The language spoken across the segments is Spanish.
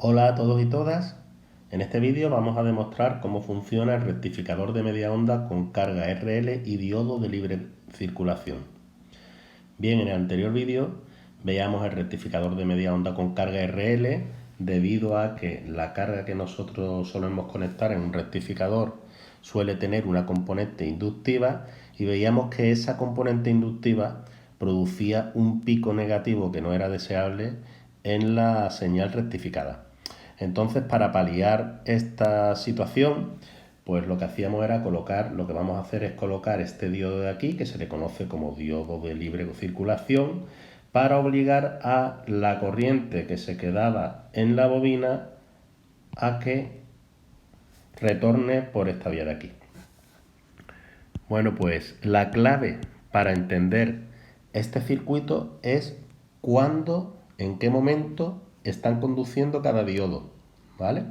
Hola a todos y todas. En este vídeo vamos a demostrar cómo funciona el rectificador de media onda con carga RL y diodo de libre circulación. Bien, en el anterior vídeo veíamos el rectificador de media onda con carga RL debido a que la carga que nosotros solemos conectar en un rectificador suele tener una componente inductiva y veíamos que esa componente inductiva producía un pico negativo que no era deseable en la señal rectificada. Entonces, para paliar esta situación, pues lo que hacíamos era lo que vamos a hacer es colocar este diodo de aquí, que se le conoce como diodo de libre circulación, para obligar a la corriente que se quedaba en la bobina a que retorne por esta vía de aquí. Bueno, pues la clave para entender este circuito es en qué momento están conduciendo cada diodo, ¿vale?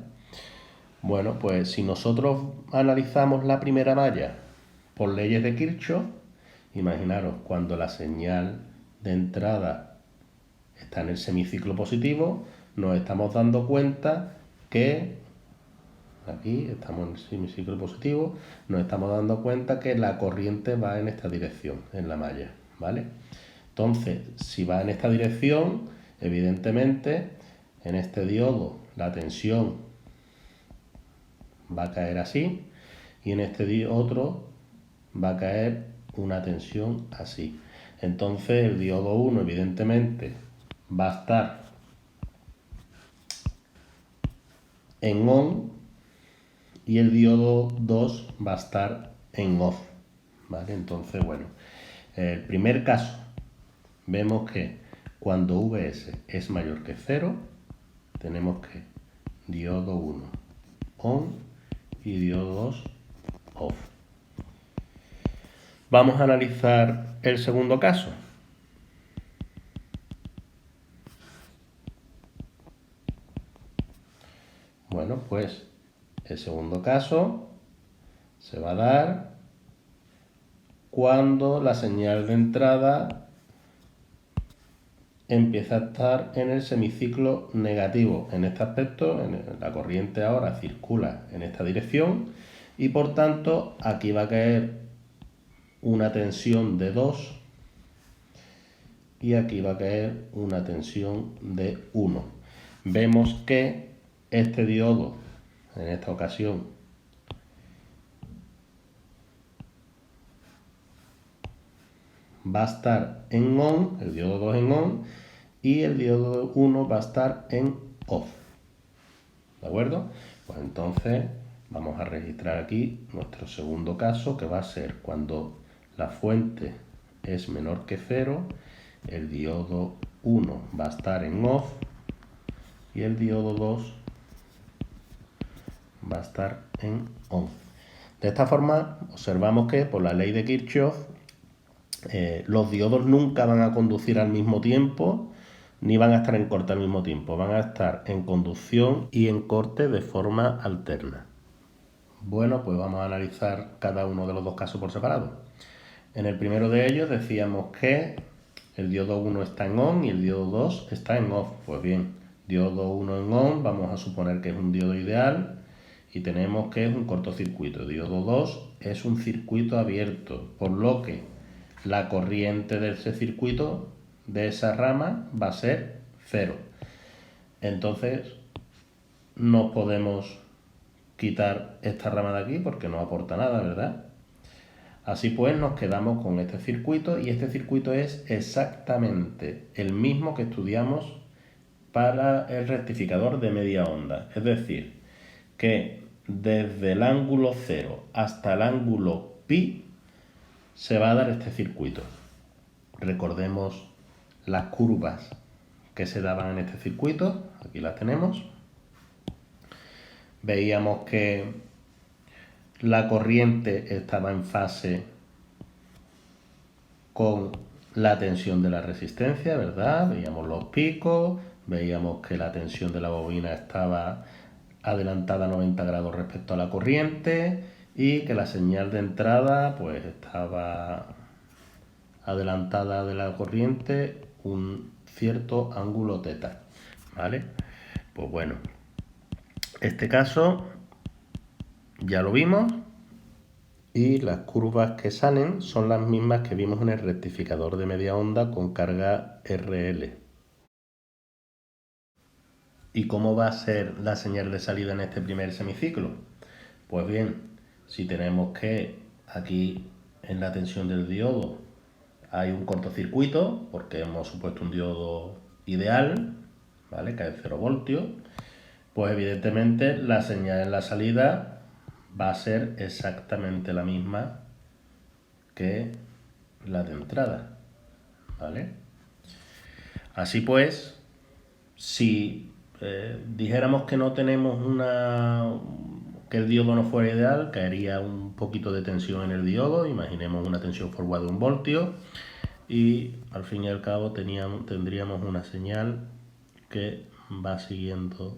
Bueno, pues si nosotros analizamos la primera malla por leyes de Kirchhoff, imaginaros cuando la señal de entrada está en el semiciclo positivo, nos estamos dando cuenta que aquí estamos en el semiciclo positivo, nos estamos dando cuenta que la corriente va en esta dirección, en la malla, ¿vale? Entonces, si va en esta dirección, evidentemente, en este diodo la tensión va a caer así y en este otro va a caer una tensión así. Entonces el diodo 1 evidentemente va a estar en on y el diodo 2 va a estar en off, ¿vale? Entonces, bueno, el primer caso, vemos que cuando Vs es mayor que 0, tenemos que diodo 1 on y diodo 2 off. Vamos a analizar el segundo caso. Bueno, pues el segundo caso se va a dar cuando la señal de entrada empieza a estar en el semiciclo negativo. En este aspecto, la corriente ahora circula en esta dirección y por tanto aquí va a caer una tensión de 2 y aquí va a caer una tensión de 1. Vemos que este diodo, en esta ocasión, va a estar en on, el diodo 2 en on, y el diodo 1 va a estar en off. ¿De acuerdo? Pues entonces vamos a registrar aquí nuestro segundo caso, que va a ser cuando la fuente es menor que 0, el diodo 1 va a estar en off y el diodo 2 va a estar en on. De esta forma observamos que por la ley de Kirchhoff los diodos nunca van a conducir al mismo tiempo ni van a estar en corte al mismo tiempo, van a estar en conducción y en corte de forma alterna. Bueno, pues vamos a analizar cada uno de los dos casos por separado. En el primero de ellos decíamos que el diodo 1 está en on y el diodo 2 está en off. Pues bien, diodo 1 en on, vamos a suponer que es un diodo ideal y tenemos que es un cortocircuito. Diodo 2 es un circuito abierto, por lo que la corriente de ese circuito, de esa rama, va a ser 0. Entonces, no podemos quitar esta rama de aquí porque no aporta nada, ¿verdad? Así pues nos quedamos con este circuito y este circuito es exactamente el mismo que estudiamos para el rectificador de media onda. Es decir, que desde el ángulo 0 hasta el ángulo pi se va a dar este circuito. Recordemos las curvas que se daban en este circuito, aquí las tenemos. Veíamos que la corriente estaba en fase con la tensión de la resistencia, ¿verdad? Veíamos los picos, veíamos que la tensión de la bobina estaba adelantada a 90 grados respecto a la corriente y que la señal de entrada pues estaba adelantada de la corriente un cierto ángulo teta, ¿vale? Pues bueno, Este caso ya lo vimos y las curvas que salen son las mismas que vimos en el rectificador de media onda con carga RL. ¿Y cómo va a ser la señal de salida en este primer semiciclo? Pues bien, si tenemos que aquí en la tensión del diodo hay un cortocircuito, porque hemos supuesto un diodo ideal, ¿vale? Que es 0 voltios, pues evidentemente la señal en la salida va a ser exactamente la misma que la de entrada, ¿vale? Así pues, si dijéramos que no tenemos que el diodo no fuera ideal, caería un poquito de tensión en el diodo, imaginemos una tensión forward de 1 voltio, y al fin y al cabo tendríamos una señal que va siguiendo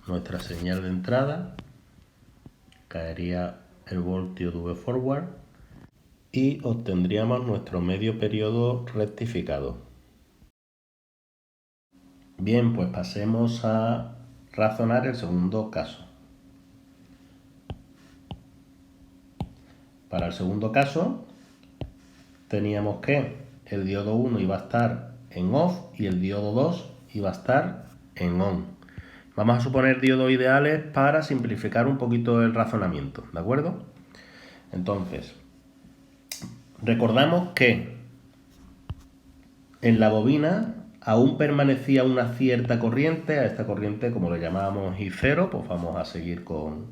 nuestra señal de entrada, caería el voltio de V forward y obtendríamos nuestro medio periodo rectificado. Bien, pues pasemos a razonar el segundo caso. Para el segundo caso teníamos que el diodo 1 iba a estar en off y el diodo 2 iba a estar en on. Vamos a suponer diodos ideales para simplificar un poquito el razonamiento, ¿de acuerdo? Entonces, recordamos que en la bobina aún permanecía una cierta corriente, a esta corriente como le llamábamos I0, pues vamos a seguir con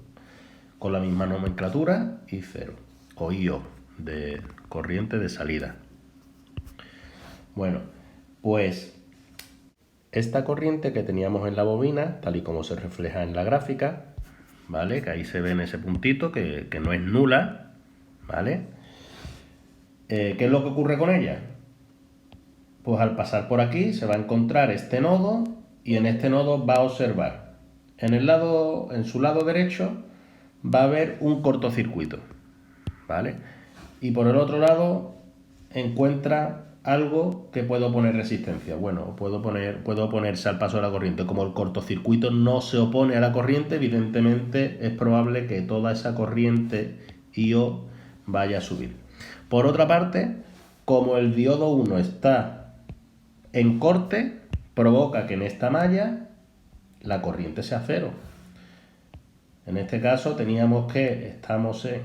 la misma nomenclatura, I0 o IO, de corriente de salida. Bueno, pues esta corriente que teníamos en la bobina, tal y como se refleja en la gráfica, ¿vale? Que ahí se ve en ese puntito que no es nula, ¿vale? ¿Qué es lo que ocurre con ella? Pues al pasar por aquí se va a encontrar este nodo y en este nodo va a observar. En su lado derecho va a haber un cortocircuito, ¿vale? Y por el otro lado encuentra algo que puede oponer resistencia. Bueno, puede oponerse al paso de la corriente. Como el cortocircuito no se opone a la corriente, evidentemente es probable que toda esa corriente IO vaya a subir. Por otra parte, como el diodo 1 está en corte, provoca que en esta malla la corriente sea cero. En este caso teníamos que estamos en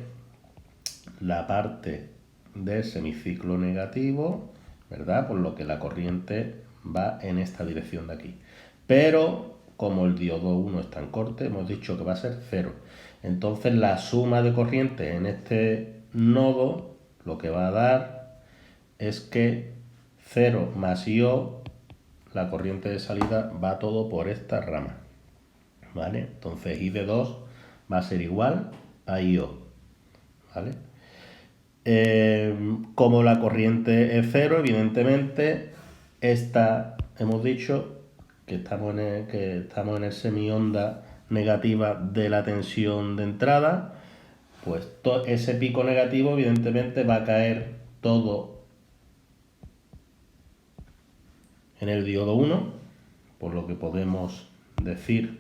la parte del semiciclo negativo, ¿verdad? Por lo que la corriente va en esta dirección de aquí. Pero como el diodo 1 está en corte, hemos dicho que va a ser cero. Entonces la suma de corriente en este nodo lo que va a dar es que 0 más IO, la corriente de salida va todo por esta rama, ¿vale? Entonces I de 2 va a ser igual a IO, ¿vale? Como la corriente es cero, evidentemente hemos dicho que estamos en el semionda negativa de la tensión de entrada, pues ese pico negativo evidentemente va a caer todo en el diodo 1, por lo que podemos decir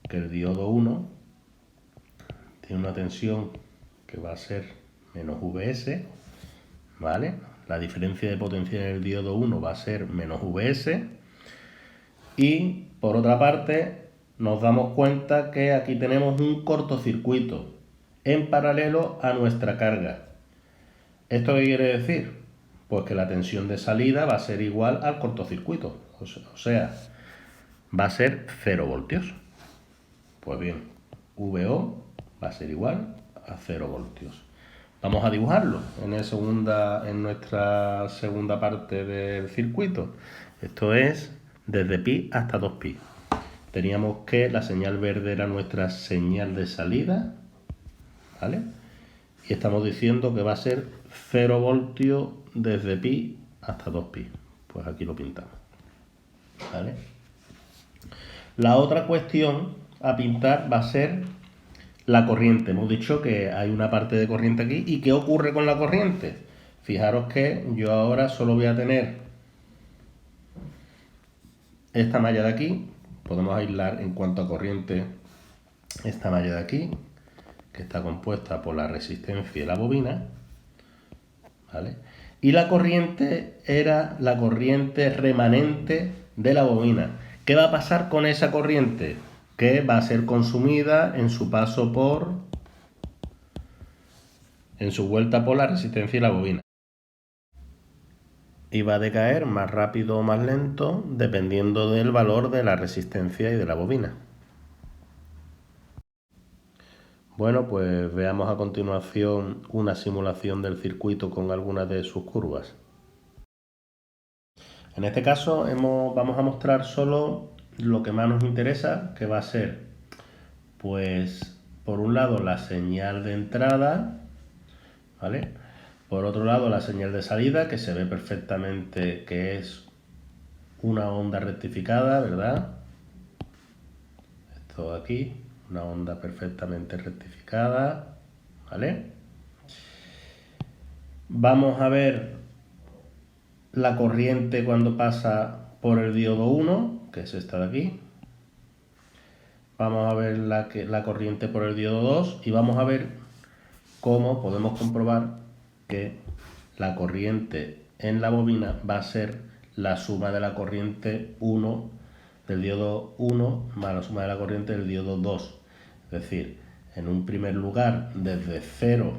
que el diodo 1 tiene una tensión que va a ser menos Vs, ¿vale? La diferencia de potencia en el diodo 1 va a ser menos Vs. Y por otra parte, nos damos cuenta que aquí tenemos un cortocircuito en paralelo a nuestra carga. ¿Esto qué quiere decir? Pues que la tensión de salida va a ser igual al cortocircuito. O sea, va a ser 0 voltios. Pues bien, VO va a ser igual a 0 voltios. Vamos a dibujarlo en nuestra segunda parte del circuito. Esto es desde pi hasta 2pi. Teníamos que la señal verde era nuestra señal de salida, ¿vale? Y estamos diciendo que va a ser 0 voltios desde pi hasta 2pi. Pues aquí lo pintamos, ¿vale? La otra cuestión a pintar va a ser la corriente. Hemos dicho que hay una parte de corriente aquí. ¿Y qué ocurre con la corriente? Fijaros que yo ahora solo voy a tener esta malla de aquí, podemos aislar en cuanto a corriente esta malla de aquí, que está compuesta por la resistencia y la bobina, ¿vale? Y la corriente era la corriente remanente de la bobina. ¿Qué va a pasar con esa corriente? Que va a ser consumida en su paso en su vuelta por la resistencia y la bobina. Y va a decaer más rápido o más lento dependiendo del valor de la resistencia y de la bobina. Bueno, pues veamos a continuación una simulación del circuito con algunas de sus curvas. En este caso vamos a mostrar solo lo que más nos interesa, que va a ser, pues, por un lado la señal de entrada, ¿vale? Por otro lado la señal de salida, que se ve perfectamente que es una onda rectificada, ¿verdad? Esto de aquí, una onda perfectamente rectificada, ¿vale? Vamos a ver la corriente cuando pasa por el diodo 1, que es esta de aquí. Vamos a ver la corriente por el diodo 2 y vamos a ver cómo podemos comprobar que la corriente en la bobina va a ser la suma de la corriente 1 del diodo 1 más la suma de la corriente del diodo 2. Es decir, en un primer lugar, desde 0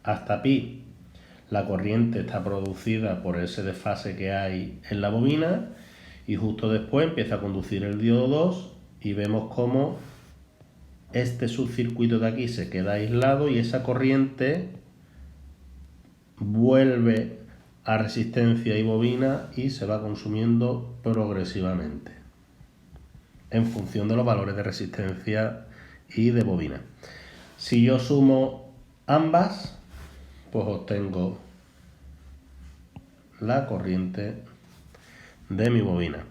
hasta pi, la corriente está producida por ese desfase que hay en la bobina y justo después empieza a conducir el diodo 2 y vemos cómo este subcircuito de aquí se queda aislado y esa corriente vuelve a resistencia y bobina y se va consumiendo progresivamente en función de los valores de resistencia y de bobina. Si yo sumo ambas, pues obtengo la corriente de mi bobina.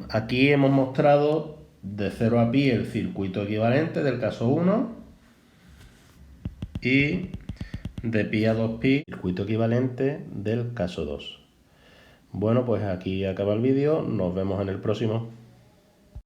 Aquí hemos mostrado de 0 a pi el circuito equivalente del caso 1 y de pi a 2pi el circuito equivalente del caso 2. Bueno, pues aquí acaba el vídeo, nos vemos en el próximo.